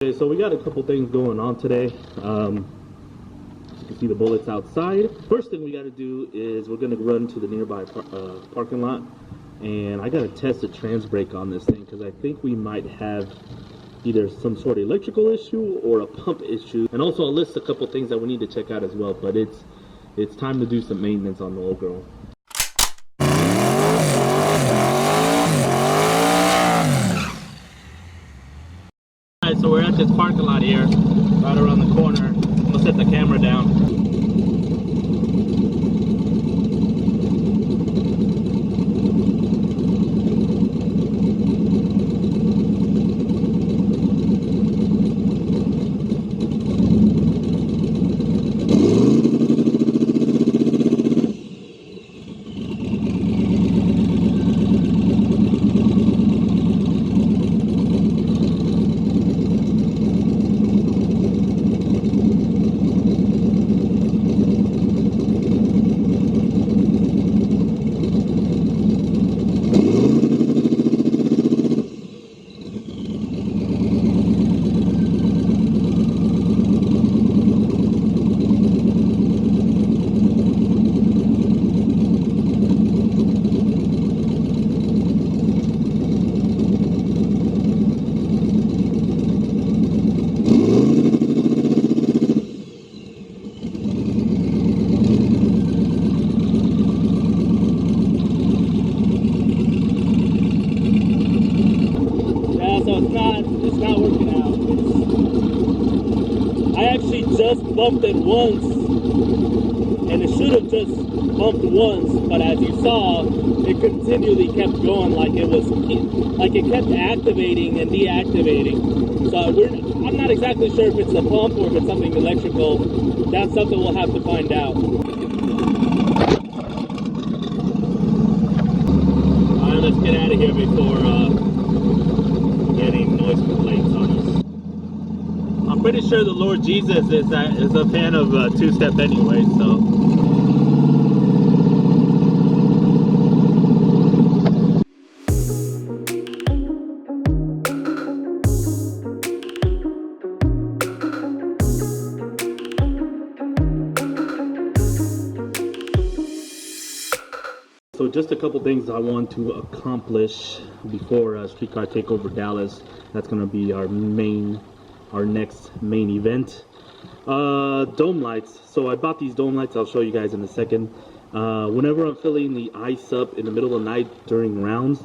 Okay, so we got a couple things going on today. You can see the bullets outside. First thing we got to do is we're going to run to the nearby parking lot, and I got to test the trans brake on this thing because I think we might have either some sort of electrical issue or a pump issue. And also I'll list a couple things that we need to check out as well, but it's time to do some maintenance on the old girl. Alright, so we're at this parking lot here, right around the corner. I'm gonna set the camera down. It's not working out. I actually just bumped it once, and it should have just bumped once, but as you saw, it continually kept going like it kept activating and deactivating. So I'm not exactly sure if it's the pump or if it's something electrical. That's something we'll have to find out. Alright, let's get out of here before getting noise complaints on us. I'm pretty sure the Lord Jesus is a fan of two-step anyway, so. So just a couple things I want to accomplish before Streetcar Takeover Dallas. That's going to be our next main event. Dome lights. So I bought these dome lights. I'll show you guys in a second. Whenever I'm filling the ice up in the middle of the night during rounds,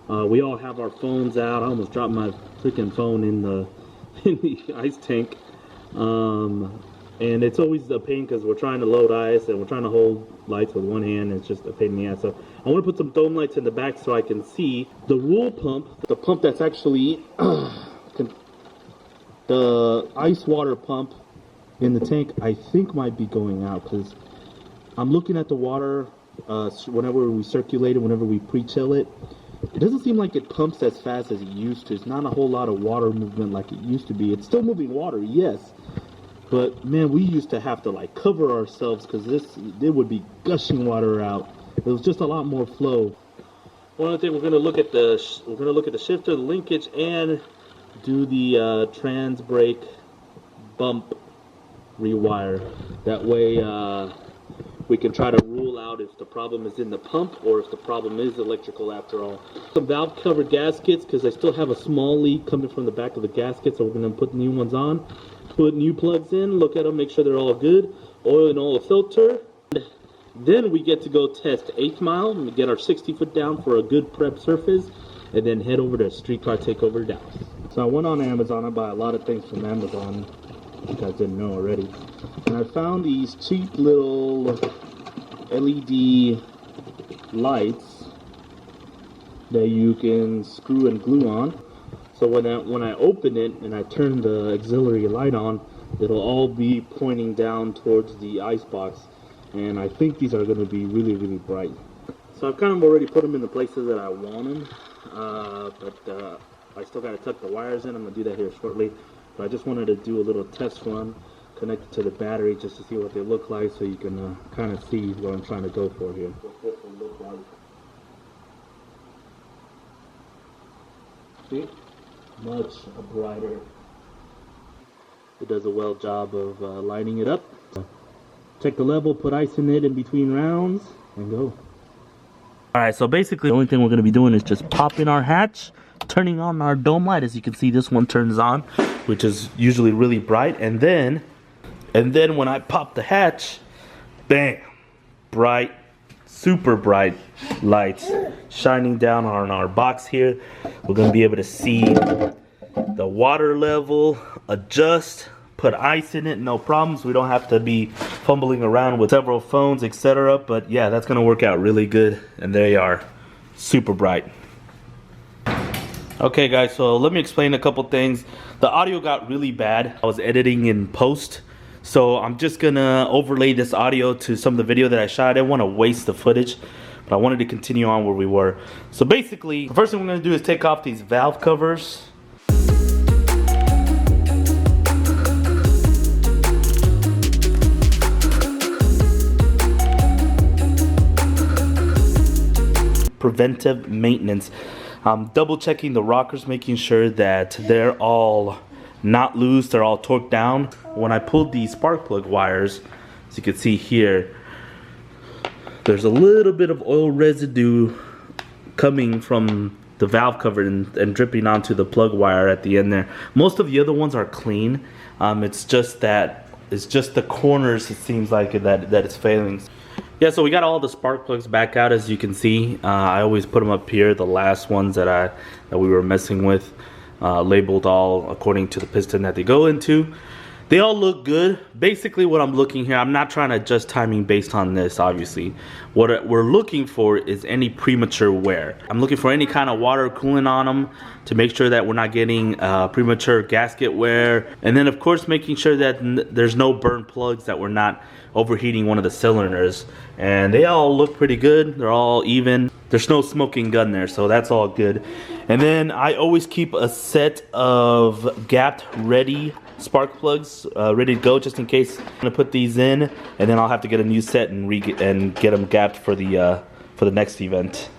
we all have our phones out. I almost dropped my freaking phone in the ice tank. And it's always a pain because we're trying to load ice and we're trying to hold lights with one hand. It's just a pain in the ass. So I want to put some dome lights in the back so I can see the roll pump, the pump that's actually the ice water pump in the tank. I think might be going out because I'm looking at the water whenever we circulate it, whenever we pre-chill it. It doesn't seem like it pumps as fast as it used to. It's not a whole lot of water movement like it used to be. It's still moving water, yes. But man, we used to have to like cover ourselves because there would be gushing water out. It was just a lot more flow. One other thing, we're gonna look at the shifter, the linkage, and do the trans brake bump rewire. That way, we can try to rule out if the problem is in the pump or if the problem is electrical after all. Some valve cover gaskets because I still have a small leak coming from the back of the gasket, so we're gonna put new ones on. Put new plugs in, look at them, make sure they're all good. Oil and oil filter. Then we get to go test 8th Mile and get our 60-foot down for a good prep surface, and then head over to Streetcar Takeover Dallas. So I went on Amazon. I buy a lot of things from Amazon, if you guys didn't know already. And I found these cheap little LED lights that you can screw and glue on. So when I open it and I turn the auxiliary light on, it'll all be pointing down towards the ice box. And I think these are going to be really, really bright. So I've kind of already put them in the places that I want them. But I still got to tuck the wires in. I'm going to do that here shortly. But I just wanted to do a little test run connected to the battery just to see what they look like so you can kind of see what I'm trying to go for here. What this will look like. See? Much brighter. It does a well job of lining it up. Check the level, put ice in it in between rounds, and go. Alright, so basically the only thing we're going to be doing is just popping our hatch, turning on our dome light. As you can see, this one turns on, which is usually really bright. And then when I pop the hatch, bam, bright, super bright lights shining down on our box here. We're going to be able to see the water level, adjust, put ice in it, no problems. We don't have to be fumbling around with several phones, etc. But yeah, that's going to work out really good. And there you are, super bright. Okay guys, so let me explain a couple things. The audio got really bad. I was editing in post, so I'm just gonna overlay this audio to some of the video that I shot. I didn't want to waste the footage, but I wanted to continue on where we were. So basically, the first thing we're gonna do is take off these valve covers. Preventive maintenance. I'm double checking the rockers, making sure that they're all not loose, they're all torqued down. When I pulled these spark plug wires, as you can see here, there's a little bit of oil residue coming from the valve cover and dripping onto the plug wire at the end there. Most of the other ones are clean. It's just the corners, it seems like that it's failing. Yeah, so we got all the spark plugs back out, as you can see. I always put them up here, the last ones that we were messing with, labeled all according to the piston that they go into. They all look good. Basically what I'm looking here, I'm not trying to adjust timing based on this, obviously. What we're looking for is any premature wear. I'm looking for any kind of water coolant on them to make sure that we're not getting premature gasket wear. And then of course making sure that there's no burnt plugs, that we're not overheating one of the cylinders. And they all look pretty good. They're all even. There's no smoking gun there, so that's all good. And then I always keep a set of gapped ready spark plugs ready to go, just in case. I'm gonna put these in, and then I'll have to get a new set and get them gapped for the next event.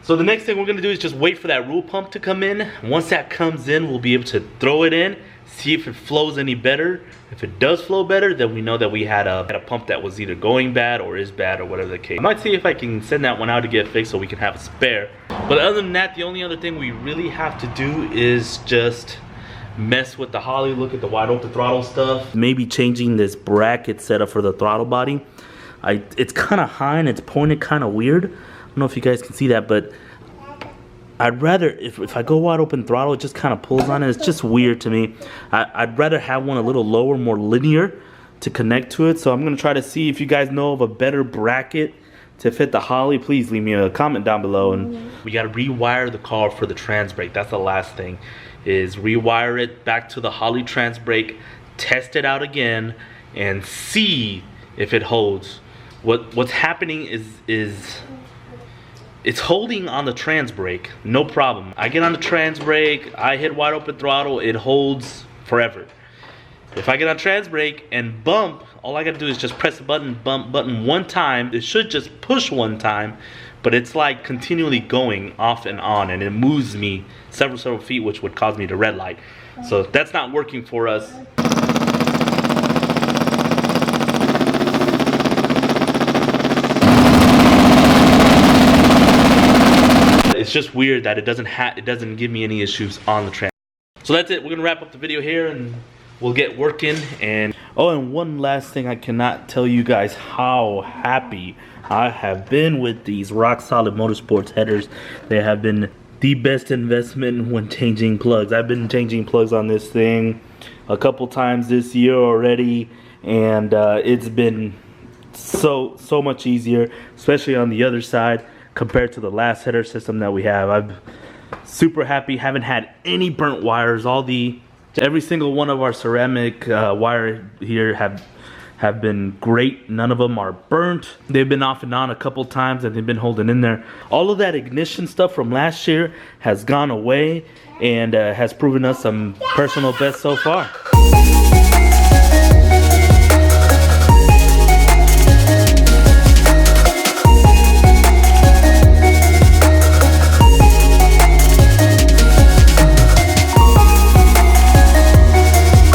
So the next thing we're gonna do is just wait for that rule pump to come in. Once that comes in, we'll be able to throw it in, see if it flows any better. If it does flow better, then we know that we had a pump that was either going bad or is bad or whatever the case. I might see if I can send that one out to get fixed so we can have a spare. But other than that, the only other thing we really have to do is just mess with the Holley, look at the wide open throttle stuff. Maybe changing this bracket setup for the throttle body. It's kind of high and it's pointed kind of weird. I don't know if you guys can see that, but I'd rather, if I go wide open throttle, it just kind of pulls on it. It's just weird to me. I'd rather have one a little lower, more linear to connect to it. So I'm going to try to see if you guys know of a better bracket to fit the Holley. Please leave me a comment down below. And we got to rewire the car for the trans brake. That's the last thing, is rewire it back to the Holley trans brake, test it out again, and see if it holds. What's happening is it's holding on the trans brake, no problem. I get on the trans brake, I hit wide open throttle, it holds forever. If I get on trans brake and bump, all I gotta do is just press the bump button one time. It should just push one time, but it's like continually going off and on, and it moves me several feet, which would cause me to red light. So that's not working for us. It's just weird that it doesn't give me any issues on the trans. So that's it. We're gonna wrap up the video here and we'll get working. And oh, and one last thing, I cannot tell you guys how happy I have been with these rock solid Motorsports headers. They have been the best investment when changing plugs. I've been changing plugs on this thing a couple times this year already, and it's been so much easier, especially on the other side compared to the last header system that we have. I'm super happy. Haven't had any burnt wires. Every single one of our ceramic wire here have been great. None of them are burnt. They've been off and on a couple times and they've been holding in there. All of that ignition stuff from last year has gone away and has proven us some personal best so far.